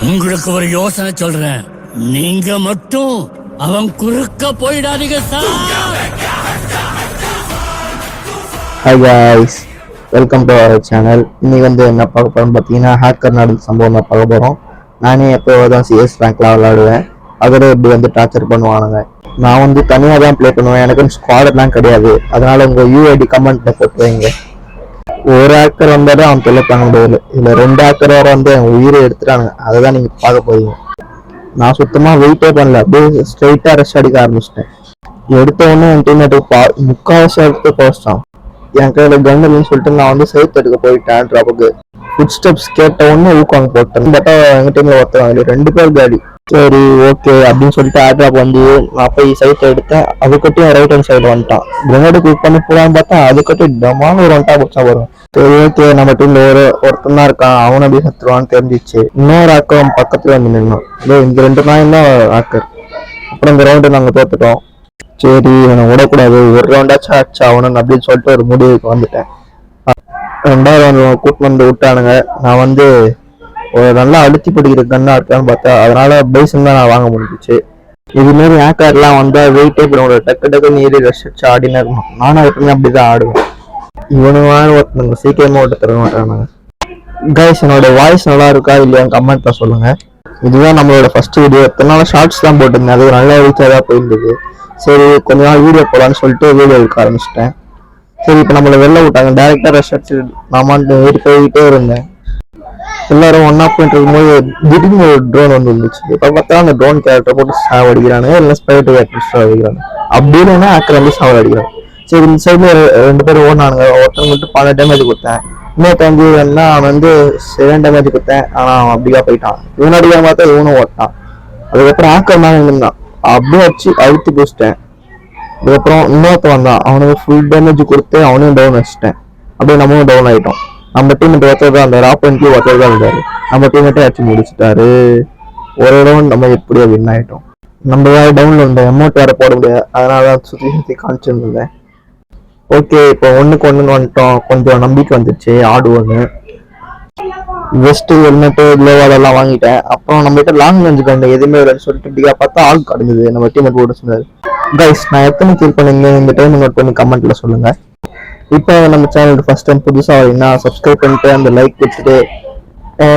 உங்களுக்கு ஒரு யோசனை சொல்றேன், நீங்க மட்டும் அவன் குறுக்க போயிடாதீங்க sir. Hi guys, welcome to our channel. இன்னைக்கு என்ன பார்க்க போறோம்னு பார்த்தீங்கன்னா, ஹேக்கர் நடந்த சம்பவம் தான் பார்க்க போகிறோம். நானே எப்போ தான் சிஎஸ் ரேங்க்லாம் விளையாடுவேன், அதோட இப்படி டார்ச்சர் பண்ணுவானுங்க. நான் தனியாக தான் ப்ளே பண்ணுவேன், எனக்கு ஸ்குவாடெல்லாம் கிடையாது. அதனால உங்கள் யூஐடி கமெண்ட்ல போட்டு வைங்க. ஒரு ஹேக்கர் வந்தாலும் அவன் தொல்லை தாங்க முடியாது. இதில் 2 ஹேக்கர் வர என் உயிரை எடுத்துட்டானுங்க. அதை தான் நீங்கள் பார்க்க போறீங்க. நான் சுத்தமாக வெயிட்டே பண்ணல, அப்படியே ஸ்ட்ரைட்டாக ரெஸ்ட் அடிக்க ஆரம்பிச்சிட்டேன். எடுத்த உடனே என் டீம்மேட்டுக்கு 3/4 எடுத்து போஸ்டான். என் கையில் கன் இல்லைன்னு சொல்லிட்டு நான் சைட் எடுக்க போயிட்டேன். ட்ராப்புக்கு ஃபுட் ஸ்டெப்ஸ் கேட்ட உடனே ஊக்குவாங்க போட்டேன். பட்டா எங்கள் டீமில் ஒருத்தவங்க 2 பேர் காடி. சரி ஓகே அப்படின்னு சொல்லிட்டு ஏர்ட்ராப் நான் போய் சைட்டை எடுத்தேன். அதுக்கட்டையும் ரைட் ஹேண்ட் சைடு வந்துட்டான். கிரனேடு குக் பண்ணி போகலான்னு பார்த்தா அதுக்கட்டி டமான ஒரு ஒன்டா பிடிச்சா வரும். சரி ஓகே, நம்ம டீம்ல ஒருத்தன் தான் இருக்கான், அவனை எப்படி சத்துருவான்னு தெரிஞ்சிச்சு. இன்னொரு ஆக்கம் பக்கத்துல நின்னோம். இந்த 2 நாயும் தான் ஆக்கர். அப்புறம் இந்த ரவுண்டு நாங்கள் தோத்துட்டோம். சரி இவனை விடக்கூடாது, ஒரு ரவுண்டாச்சும் ஆச்சா அவனு அப்படின்னு சொல்லிட்டு ஒரு முடிவுக்கு வந்துட்டேன். 2வது ரவுண்ட் கூட்டு விட்டானுங்க. நான் ஒரு நல்லா அழுத்தி பிடிக்கிற கன்னா இருக்கான்னு பார்த்தா அதனால பைசன் தான் நான் வாங்க முடிஞ்சிச்சு. இதுமாரி ஹேக்கர்லாம் வெயிட்டே போட டக்கு நீரி ரஷ் அடிச்சு ஆடினா இருக்கணும். நானும் எப்பவுமே அப்படிதான் ஆடுவேன். இவனுங்க ஒருத்தவங்க சீக்கிரமா ஓட்ட தர மாட்டானுங்க. கைஸ், என்னோட வாய்ஸ் நல்லா இருக்கா இல்லையா கமெண்ட்ல சொல்லுங்க. இதுதான் நம்மளோட ஃபர்ஸ்ட் வீடியோ. எத்தனால ஷார்ட்ஸ் தான் போட்டிருந்தேன், அது நல்லா ரீச்சாக போயிருந்தது. சரி கொஞ்ச நாள் வீடியோ போடலான்னு சொல்லிட்டு வீடியோ எடுக்க ஆரம்பிச்சிட்டேன். சரி இப்போ நம்மளை வெளில விட்டாங்க. டேரக்டா ரஷ் அடிச்சு நான் போயிட்டே இருந்தேன். எல்லாரும் ஒன்னா போயிட்டு இருக்கும்போது திடீர்னு ஒரு ட்ரோன் வந்துச்சு. இப்ப பார்த்தா அந்த ட்ரோன் கேரக்டர் போட்டு சாவடிக்கிறானுங்க, இல்லை ஸ்பைட்டு கேரக்டர் சாவடிக்கிறாங்க. அப்படின்னு ஆக்கர் சாவடிக்கிறாங்க. சரி இந்த சைட்ல 2 பேரும் ஓடினானுங்க. ஒருத்தவங்க 12 டேமேஜ் கொடுத்தேன். இன்னொருத்தவங்க அவன் 7 டேமேஜ் கொடுத்தேன். ஆனா அவன் அப்படியா போயிட்டான். இவனடியா பார்த்தா இவனும் ஓட்டான். அதுக்கப்புறம் ஆக்கர் மேலே இருந்தான், அப்படியே வச்சு அழுத்தி பிடிச்சிட்டேன். அதுக்கப்புறம் இன்னொருத்த வந்தான், அவனுக்கு ஃபுல் டேமேஜ் கொடுத்து அவனையும் டவுன் வச்சுட்டேன். அப்படியே நம்மளும் டவுன் ஆயிட்டோம். நம்ம டீம் ஒருத்தர் அந்த ராப்பன்க்கு ஒருத்தர் தான் இருந்தாரு. நம்ம டீமேட்டே அடிச்சு முடிச்சுட்டாரு. ஒரு ரவுண்ட் நம்ம எப்படியோ வின் ஆயிட்டோம். நம்ம வேற டவுன்ல இருந்தோம், அமௌண்ட் வேற போட முடியாது. அதனால சுத்தி காமிச்சிருந்தேன். ஓகே, இப்போ 1-1 வந்துட்டோம். கொஞ்சம் நம்பிக்கை வந்துச்சு, ஆடுவோன்னு. வெஸ்ட் ஹெல்மெட்டு க்ளோவாலெல்லாம் வாங்கிட்டேன். அப்புறம் நம்ம கிட்ட லாங் ரேஞ்ச் கண்டு எதுவுமே இல்லைன்னு சொல்லிட்டு இப்படியா பார்த்தா ஆள் கிடந்தது. நம்ம டீமேட் போட சொன்னாரு. கைஸ், நான் எத்தனை கில் பண்ணீங்க இந்த டைம் நோட் பண்ணி கமெண்ட்ல சொல்லுங்க. இப்போ நம்ம சேனலுக்கு ஃபர்ஸ்ட் டைம் புதுசாக வரீங்கன்னா சப்ஸ்கிரைப் பண்ணிட்டு அந்த லைக் கொடுத்துட்டு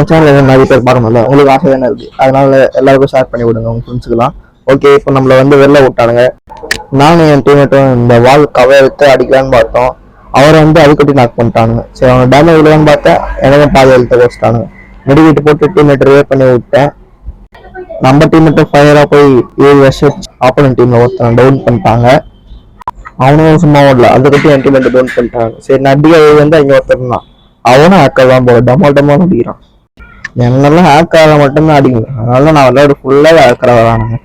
சேனல் நிறைய பேர் பார்க்கணும்ல, உங்களுக்கு ஆசை தானே இருக்குது. அதனால எல்லாருக்கும் ஷேர் பண்ணி விடுங்க உங்க ஃப்ரெண்ட்ஸுக்கெல்லாம். ஓகே, இப்போ நம்மளை வெளில விட்டானுங்க. நானும் என் டீமேட்டும் இந்த வால் கவர் எடுத்து அடிக்கலான்னு பார்த்தோம். அவரை அதுக்கட்டி நாக் பண்ணிட்டானுங்க. சரி அவனை டேமேஜ் விடுவான்னு பார்த்தா எனக்கும் பாதி எழுத்த வச்சுட்டானுங்க. மெடிக்கிட்டு போட்டு டீமேட் ரிவே பண்ணி விட்டேன். நம்ம டீமேட்டை ஃபயராக போய் 7 வருஷம் ஆப்போனன்ட் டீமில் ஒருத்தனை டவுன் பண்ணிட்டாங்க. அவனும் சும்மா ஓடல, அதுக்கட்டி என் டீமேட் டவுன் பண்ணிட்டாங்க. சரி நடிகை இங்கே ஒருத்தர் தான், அவனும் ஹேக்கர் தான் போல டமால் அடிக்கிறான். என்னெல்லாம் ஹேக்கராக மட்டும்தான் அடிக்குங்க. அதனால நான் விளையாடு ஃபுல்லாக ஹேக்கராக வரானுங்க.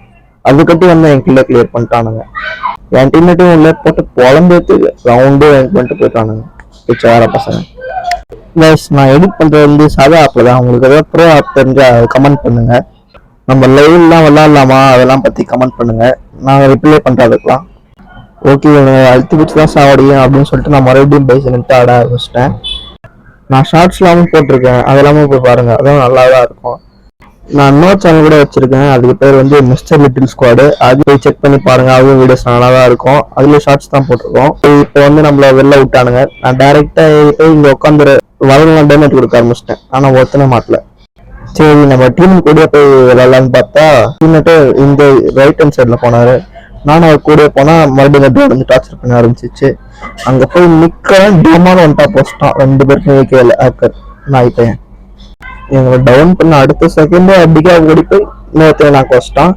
அதுக்கட்டி என் கில்ல கிளியர் பண்ணிட்டானுங்க. என் டீமேட்டும் உள்ள போட்டு குழம்பேத்து ரவுண்டும் என் பண்ணிட்டு போயிட்டானுங்க. பிச்ச வேற பசங்க. நான் எடிட் பண்றது சாதா ஆப்ல தான். உங்களுக்கு ஏதாவது ப்ரோ ஆப் தெரிஞ்சா கமெண்ட் பண்ணுங்க. நம்ம லைவ்லாம் விளாடலாமா அதெல்லாம் பத்தி கமெண்ட் பண்ணுங்க, நான் ரிப்ளை பண்றதுக்கலாம். ஓகே, அழுத்தி பிடிச்சி தான் சாவடியும் அப்படின்னு சொல்லிட்டு நான் மறுபடியும் பைசன்ட்டு ஆட ஆரம்பிச்சிட்டேன். நான் ஷார்ட்ஸ் எல்லாமே போட்டிருக்கேன், அதெல்லாமே போய் பாருங்க, அதுவும் நல்லா தான் இருக்கும். நான் இன்னொரு சேனல் கூட வச்சிருக்கேன், அதுக்கு பேர் மிஸ்டர் லிட்டில் ஸ்குவாடு. அது போய் செக் பண்ணி பாருங்க, அதுவும் வீடியோஸ் நல்லா தான் இருக்கும். அதுல ஷார்ட்ஸ் தான் போட்டிருக்கோம். இப்போ நம்மள வெளில விட்டானுங்க. நான் டைரக்டா போய் இங்க உட்காந்து வளர்ந்து டேமேஜ் கொடுக்க ஆரம்பிச்சிட்டேன். ஆனா ஒருத்தனை மாட்டல. சரி நம்ம டீம் கூட போய் விளையாடலான்னு பார்த்தா டீம்மேட்டு இந்த ரைட் ஹேண்ட் சைட்ல போனாரு. நானும் அவர் கூட போனா மறுபடியும் டார்ச்சர் பண்ண ஆரம்பிச்சிச்சு. அங்க போய் நிக்கிறேன், டோமான ஒன்டா போஸ்டான். 2 பேருக்கும் வைக்கல ஹேக்கர். நான் இப்ப எங்களை டவுன் பண்ண அடுத்த செகண்ட் அப்படிக்கா ஓடி போய் இன்னொருத்தையும் நான் வச்சிட்டான்.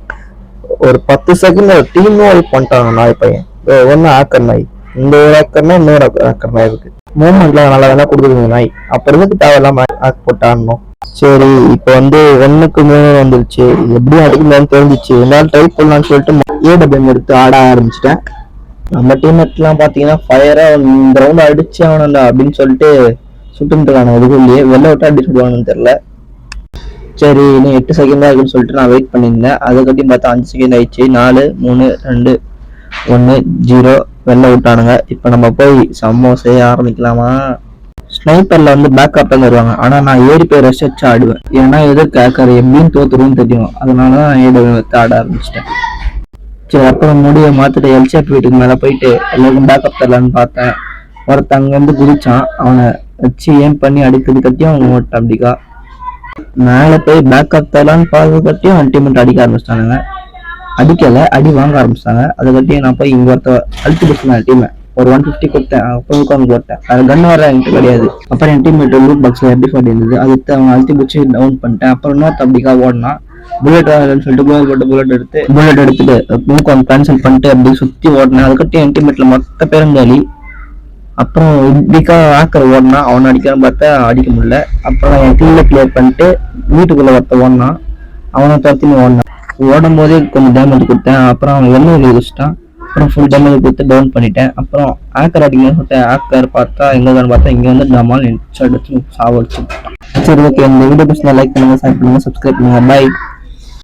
ஒரு 10 செகண்ட் டீமும் ஓடி பண்ணிட்டாங்க. நாய் பையன் ஒன்னு ஹேக்கர் நாய், இந்த ஒரு ஹேக்கர்னா இன்னொரு ஹேக்கர் நாய் இருக்கு. மூவ்மெண்ட்ல நல்லா வேணா கொடுக்குதுங்க நாய். அப்புறம் இதுக்கு தேவையில்லாம ஹேக் போட்டாடணும். சரி இப்போ 1க்கு 3 வந்துருச்சு. எப்படியும் அடிக்கலான்னு தெரிஞ்சிச்சு. எல்லாரும் ட்ரை பண்ணலான்னு சொல்லிட்டு ஏடபிள்யூஎம் எடுத்து ஆட ஆரம்பிச்சிட்டேன். நம்ம டீம்மேட்லாம் பார்த்தீங்கன்னா ஃபயரா இந்த ரவுண்ட் அடிச்சு அவனண்டா அப்படின்னு சொல்லிட்டு சுட்டுட்டு இருக்காங்க. இதுக்குள்ளேயே வெளில விட்டு அடிச்சு விடுவானுன்னு தெரியல. சரி இன்னும் 8 செகண்ட் தான் இருக்குன்னு சொல்லிட்டு நான் வெயிட் பண்ணியிருந்தேன். அதுக்கட்டி பார்த்தா 5 செகண்ட் ஆயிடுச்சு. 4 3 2 1 0 வெளில விட்டானுங்க. இப்போ நம்ம போய் சம்பவம் செய்ய ஆரம்பிக்கலாமா? ஸ்னைப்பர்ல வந்து பேக்கப் தான் வருவாங்க. ஆனா நான் ஏறி போய் ரஷ் வச்சு ஆடுவேன். ஏன்னா எதிர்க்க ஹேக்கர் எப்படின்னு தோத்துருன்னு தெரியும். அதனால தான் ஏறி ஆட ஆரம்பிச்சிட்டேன். சரி, அப்புறம் முடிய மாத்திட்டு எல்சிஎஃப் வீட்டுக்கு மேல போயிட்டு எல்லாருக்கும் பேக்கப் தரலான்னு பார்த்தேன். ஒருத்தன் அங்க வந்து குதிச்சான். அவனை வச்சு ஏம் பண்ணி அடிக்கிறது கட்டியும் அவன் ஓட்டான். அப்படிக்கா மேல போய் பேக்கப் தரலான்னு பார்த்து கட்டியும் அல்டிமேட் அடிக்க ஆரம்பிச்சிட்டானுங்க. அடிக்கல, அடி வாங்க ஆரம்பிச்சிட்டாங்க. அதை கட்டியும் நான் போய் இங்க ஒருத்த அழுத்தி பிடிச்சேன் டீமை. ஒரு 150 கொடுத்தேன். அப்புறம் உட்காந்து போட்டேன். அது கன் வர என்கிட்ட கிடையாது. அப்புறம் என் டீம்மேட் லூட் பாக்ஸ்ல எப்படி இருந்தது அதுக்கு அவன் அழுத்தி பிடிச்சி டவுன் பண்ணிட்டேன். அப்புறம் இன்னொருத்த அப்படிக்கா ஓடனா புல்லட் சொல்லிட்டு புல்லட் எடுத்துட்டு மூக்கம் கேன்சல் பண்ணிட்டு அப்படி சுத்தி ஓடினேன். அதுக்கட்டி என் டீம்மேட்ல மொத்த பேரும் காலி. அப்புறம் இப்படிக்கா ஆக்கர் ஓடினா அவனை அடிக்கிறான்னு பார்த்தா அடிக்க முடியல. அப்புறம் என் டீம்ல கிளியர் பண்ணிட்டு வீட்டுக்குள்ள ஒருத்த ஓடினான். அவனை துரத்தின்னு ஓடினான். ஓடும் போதே கொஞ்சம் டேமேஜ் கொடுத்தேன். அப்புறம் அவன் எண்ணெய் வச்சுட்டான். அப்புறம் ஃபுல் டேமேஜ் கொடுத்து டவுன் பண்ணிட்டேன். அப்புறம் ஆக்கர் அடிக்கணும்னு சொல்லிட்டு ஆக்கர் பார்த்தா எங்கன்னு பார்த்தா இங்கே வந்து டமால் அடிச்சு சாவடிச்சு. சரி, ஓகே, இந்த வீடியோ பிடிச்சா லைக் பண்ணுங்க, ஷேர் பண்ணுங்க, சப்ஸ்கிரைப் பண்ணுங்க. பாய்.